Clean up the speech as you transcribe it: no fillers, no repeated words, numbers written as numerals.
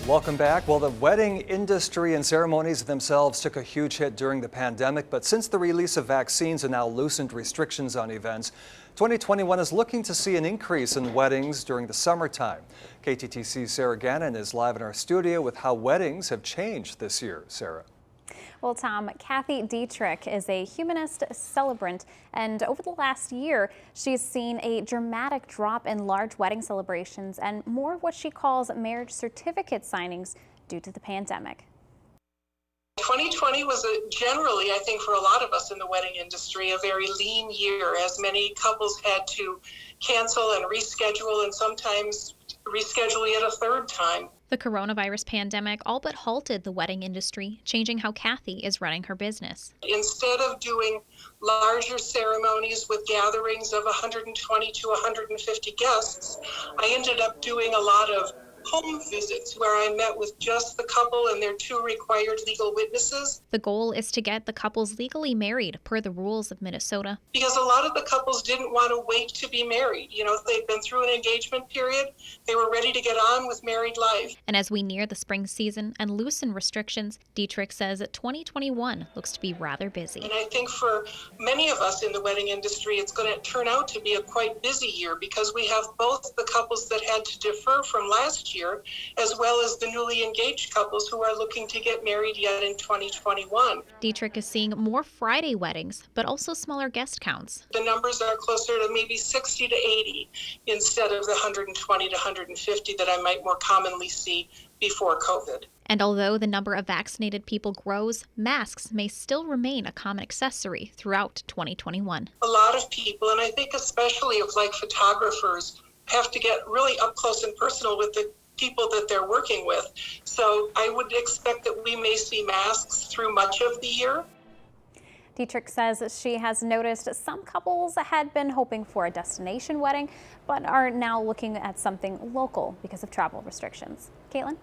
Welcome back. Well, the wedding industry and ceremonies themselves took a huge hit during the pandemic, but since the release of vaccines and now loosened restrictions on events, 2021 is looking to see an increase in weddings during the summertime. KTTC's Sarah Gannon is live in our studio with how weddings have changed this year. Sarah. Well, Tom, Kathy Dietrich is a humanist celebrant, and over the last year, she's seen a dramatic drop in large wedding celebrations and more of what she calls marriage certificate signings due to the pandemic. 2020 was generally, I think, for a lot of us in the wedding industry, a very lean year, as many couples had to cancel and reschedule and sometimes reschedule yet a third time. The coronavirus pandemic all but halted the wedding industry, changing how Kathy is running her business. Instead of doing larger ceremonies with gatherings of 120 to 150 guests, I ended up doing a lot of home visits where I met with just the couple and their two required legal witnesses. The goal is to get the couples legally married per the rules of Minnesota. Because a lot of the couples didn't want to wait to be married. You know, they'd been through an engagement period, they were ready to get on with married life. And as we near the spring season and loosen restrictions, Dietrich says that 2021 looks to be rather busy. And I think for many of us in the wedding industry, it's going to turn out to be a quite busy year because we have both the couples that had to defer from last year, as well as the newly engaged couples who are looking to get married yet in 2021. Dietrich is seeing more Friday weddings, but also smaller guest counts. The numbers are closer to maybe 60 to 80 instead of the 120 to 150 that I might more commonly see before COVID. And although the number of vaccinated people grows, masks may still remain a common accessory throughout 2021. A lot of people, and I think especially of like photographers, have to get really up close and personal with the people that they're working with. So I would expect that we may see masks through much of the year. Dietrich says she has noticed some couples had been hoping for a destination wedding, but are now looking at something local because of travel restrictions. Caitlin?